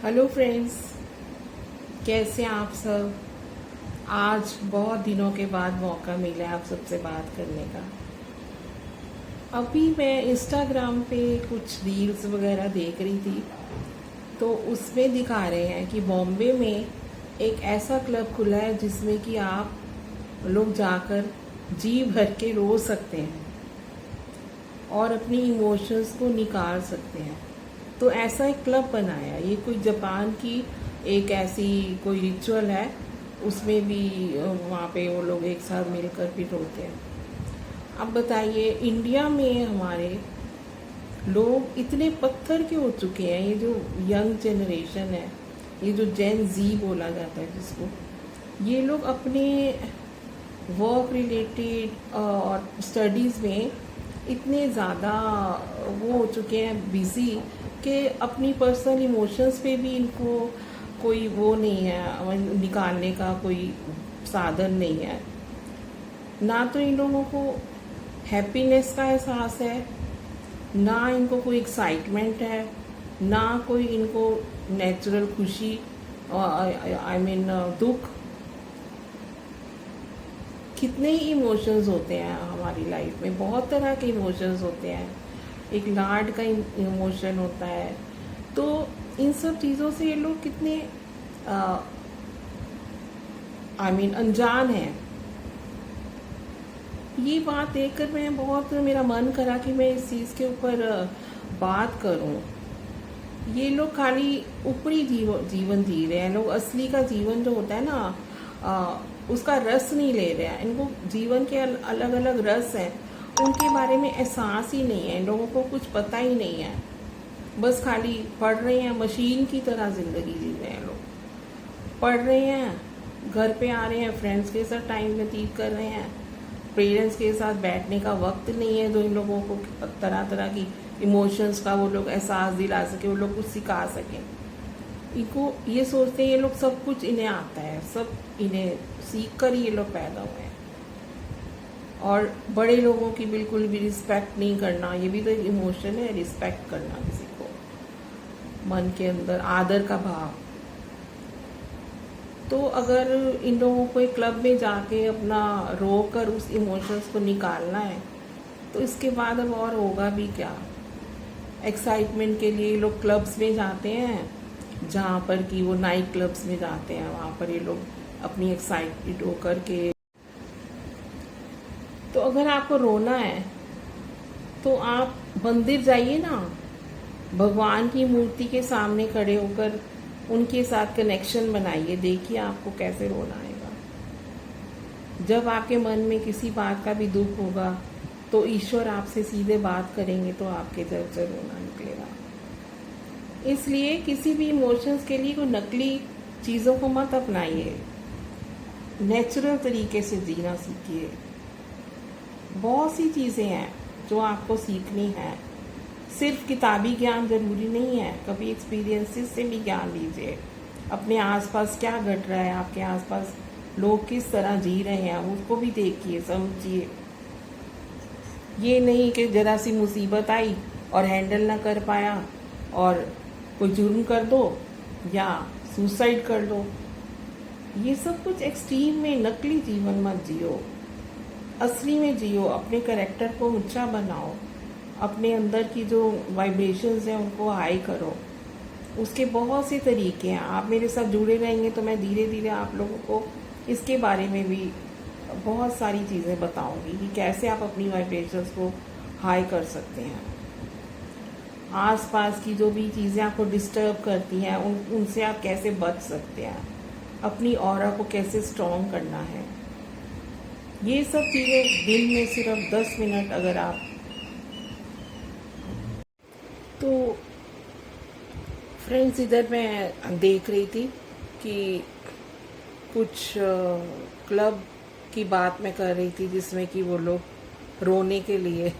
Hello friends, कैसे हैं आप सब। आज बहुत दिनों के बाद मौका मिला है आप सबसे बात करने का। अभी मैं इंस्टाग्राम पे कुछ रील्स वगैरह देख रही थी, तो उसमें दिखा रहे हैं कि बॉम्बे में एक ऐसा क्लब खुला है जिसमें कि आप लोग जाकर जी भर के रो सकते हैं और अपनी इमोशंस को निकाल सकते हैं। तो ऐसा एक क्लब बनाया, ये कोई जापान की एक ऐसी कोई रिचुअल है, उसमें भी वहाँ पे वो लोग एक साथ मिलकर भी रोते हैं। अब बताइए, इंडिया में हमारे लोग इतने पत्थर के हो चुके हैं। ये जो यंग जनरेशन है, ये जो जेन जी बोला जाता है जिसको, ये लोग अपने वर्क रिलेटेड और स्टडीज़ में इतने ज़्यादा वो हो चुके हैं बिज़ी कि अपनी पर्सनल इमोशंस पे भी इनको कोई वो नहीं है, निकालने का कोई साधन नहीं है। ना तो इन लोगों को हैप्पीनेस का एहसास है, ना इनको कोई एक्साइटमेंट है, ना कोई इनको नेचुरल खुशी, आई मीन दुख। कितने ही इमोशंस होते हैं हमारी लाइफ में, बहुत तरह के इमोशंस होते हैं। एक लाड का इमोशन होता है। तो इन सब चीज़ों से ये लोग कितने आई मीन अनजान हैं। ये बात देखकर मैं बहुत मेरा मन करा कि मैं इस चीज़ के ऊपर बात करूं। ये लोग खाली ऊपरी जीवन जी रहे हैं। लोग असली का जीवन जो होता है ना, उसका रस नहीं ले रहे हैं। इनको जीवन के अलग अलग रस हैं, उनके बारे में एहसास ही नहीं है। इन लोगों को कुछ पता ही नहीं है। बस खाली पढ़ रहे हैं, मशीन की तरह ज़िंदगी जी रहे हैं लोग। पढ़ रहे हैं, घर पे आ रहे हैं, फ्रेंड्स के साथ टाइम व्यतीत कर रहे हैं। पेरेंट्स के साथ बैठने का वक्त नहीं है जो इन लोगों को तरह तरह की इमोशंस का वो लोग एहसास दिला सके, वो लोग कुछ सिखा सकें। इनको ये सोचते हैं ये लोग सब कुछ इन्हें आता है, सब इन्हें सीख कर ही ये लोग पैदा हुए हैं। और बड़े लोगों की बिल्कुल भी रिस्पेक्ट नहीं करना, ये भी तो एक इमोशन है, रिस्पेक्ट करना किसी को, मन के अंदर आदर का भाव। तो अगर इन लोगों को एक क्लब में जाके अपना रो कर उस इमोशंस को निकालना है, तो इसके बाद अब और होगा भी क्या। एक्साइटमेंट के लिए लोग क्लब्स में जाते हैं, जहाँ पर कि वो नाइट क्लब्स में जाते हैं, वहाँ पर ये लोग अपनी एक्साइटेड होकर के। तो अगर आपको रोना है तो आप मंदिर जाइए ना, भगवान की मूर्ति के सामने खड़े होकर उनके साथ कनेक्शन बनाइए, देखिए आपको कैसे रोना आएगा। जब आपके मन में किसी बात का भी दुख होगा तो ईश्वर आपसे सीधे बात करेंगे, तो आपके जब से रोना निकलेगा। इसलिए किसी भी इमोशंस के लिए कोई नकली चीज़ों को मत अपनाइए, नेचुरल तरीके से जीना सीखिए। बहुत सी चीज़ें हैं जो आपको सीखनी है। सिर्फ किताबी ज्ञान जरूरी नहीं है, कभी एक्सपीरियंसेस से भी ज्ञान लीजिए। अपने आसपास क्या घट रहा है, आपके आसपास लोग किस तरह जी रहे हैं, उसको भी देखिए, समझिए। ये नहीं कि जरा सी मुसीबत आई और हैंडल ना कर पाया और कोई जुर्म कर दो या सुसाइड कर दो। ये सब कुछ एक्सट्रीम में नकली जीवन मत जियो, असली में जियो। अपने कैरेक्टर को ऊंचा बनाओ, अपने अंदर की जो वाइब्रेशंस हैं उनको हाई करो। उसके बहुत से तरीके हैं। आप मेरे साथ जुड़े रहेंगे तो मैं धीरे धीरे आप लोगों को इसके बारे में भी बहुत सारी चीज़ें बताऊंगी कि कैसे आप अपनी वाइब्रेशंस को हाई कर सकते हैं। आसपास की जो भी चीज़ें आपको डिस्टर्ब करती हैं उनसे आप कैसे बच सकते हैं, अपनी ऑरा को कैसे स्ट्रॉन्ग करना है। ये सब चीज़ें दिन में सिर्फ 10 मिनट अगर आप तो फ्रेंड्स, इधर मैं देख रही थी कि कुछ क्लब की बात मैं कर रही थी जिसमें कि वो लोग रोने के लिए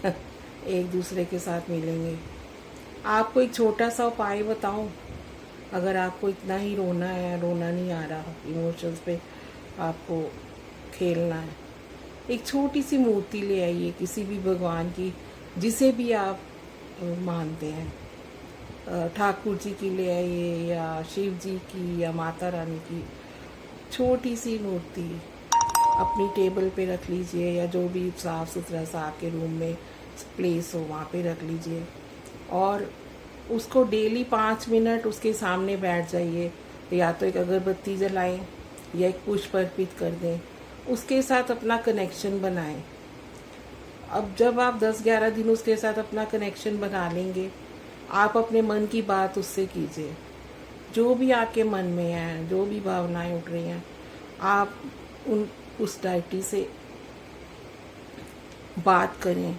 एक दूसरे के साथ मिलेंगे। आपको एक छोटा सा उपाय बताऊं, अगर आपको इतना ही रोना है, रोना नहीं आ रहा, इमोशंस पे आपको खेलना है, एक छोटी सी मूर्ति ले आइए किसी भी भगवान की, जिसे भी आप मानते हैं। ठाकुर जी की ले आइए या शिव जी की या माता रानी की छोटी सी मूर्ति अपनी टेबल पे रख लीजिए, या जो भी साफ़ सुथरा सा आपके रूम में प्लेस हो वहाँ पे रख लीजिए, और उसको डेली 5 मिनट उसके सामने बैठ जाइए। या तो एक अगरबत्ती जलाएं या एक पुष्प अर्पित कर दें, उसके साथ अपना कनेक्शन बनाएं। अब जब आप 10-11 दिन उसके साथ अपना कनेक्शन बना लेंगे, आप अपने मन की बात उससे कीजिए। जो भी आपके मन में है, जो भी भावनाएं उठ रही हैं, आप उस डायटी से बात करें,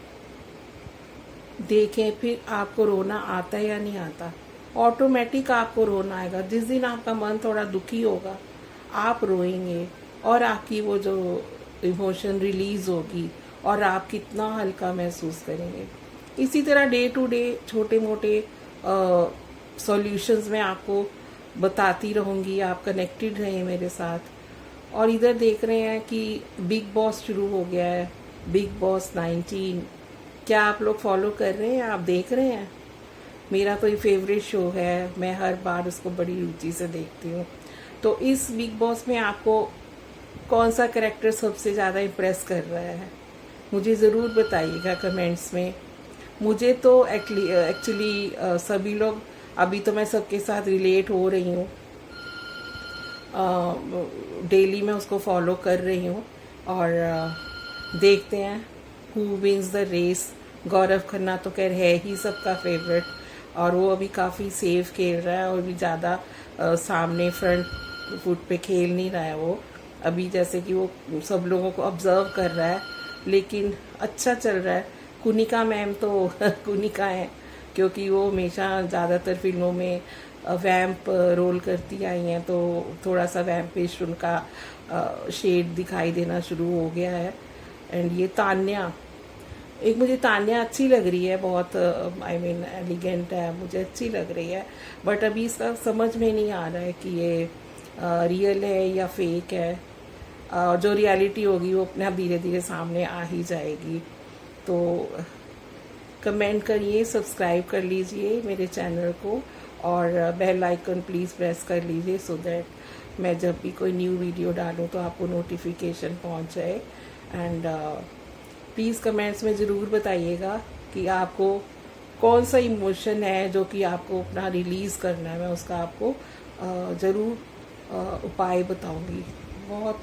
देखें फिर आपको रोना आता है या नहीं आता। ऑटोमेटिक आपको रोना आएगा। जिस दिन आपका मन थोड़ा दुखी होगा, आप रोएंगे और आपकी वो जो इमोशन रिलीज होगी और आप कितना हल्का महसूस करेंगे। इसी तरह डे टू डे छोटे मोटे सॉल्यूशंस मैं आपको बताती रहूँगी। आप कनेक्टेड रहें मेरे साथ। और इधर देख रहे हैं कि बिग बॉस शुरू हो गया है, बिग बॉस 19। क्या आप लोग फॉलो कर रहे हैं? आप देख रहे हैं? मेरा तो ये फेवरेट शो है, मैं हर बार उसको बड़ी रुचि से देखती हूँ। तो इस बिग बॉस में आपको कौन सा कैरेक्टर सबसे ज़्यादा इम्प्रेस कर रहा है, मुझे ज़रूर बताइएगा कमेंट्स में। मुझे तो एक्चुअली सभी लोग, अभी तो मैं सबके साथ रिलेट हो रही हूँ, डेली मैं उसको फॉलो कर रही हूँ। और देखते हैं who wins the race. Gaurav Khanna तो खैर है ही सबका फेवरेट, और वो अभी काफ़ी सेफ खेल रहा है और भी ज़्यादा सामने फ्रंट फुट पे खेल नहीं रहा है। वो अभी जैसे कि वो सब लोगों को ऑब्जर्व कर रहा है, लेकिन अच्छा चल रहा है। कुनिका मैम तो कुनिका है, क्योंकि वो हमेशा ज़्यादातर फिल्मों में वैम्प रोल करती आई हैं, तो थोड़ा सा वैम्पिश उनका शेड दिखाई देना शुरू हो गया है। एंड ये तान्या, एक मुझे तान्या अच्छी लग रही है, बहुत आई मीन एलिगेंट है, मुझे अच्छी लग रही है। बट अभी इसका समझ में नहीं आ रहा है कि ये रियल है या फेक है। जो रियलिटी होगी वो अपने आप धीरे धीरे सामने आ ही जाएगी। तो कमेंट करिए, सब्सक्राइब कर लीजिए मेरे चैनल को, और बेल आइकन प्लीज़ प्रेस कर लीजिए, सो दैट मैं जब भी कोई न्यू वीडियो डालूँ तो आपको नोटिफिकेशन पहुंच जाए। एंड प्लीज़ कमेंट्स में ज़रूर बताइएगा कि आपको कौन सा इमोशन है जो कि आपको अपना रिलीज़ करना है। मैं उसका आपको ज़रूर उपाय बताऊंगी। बहुत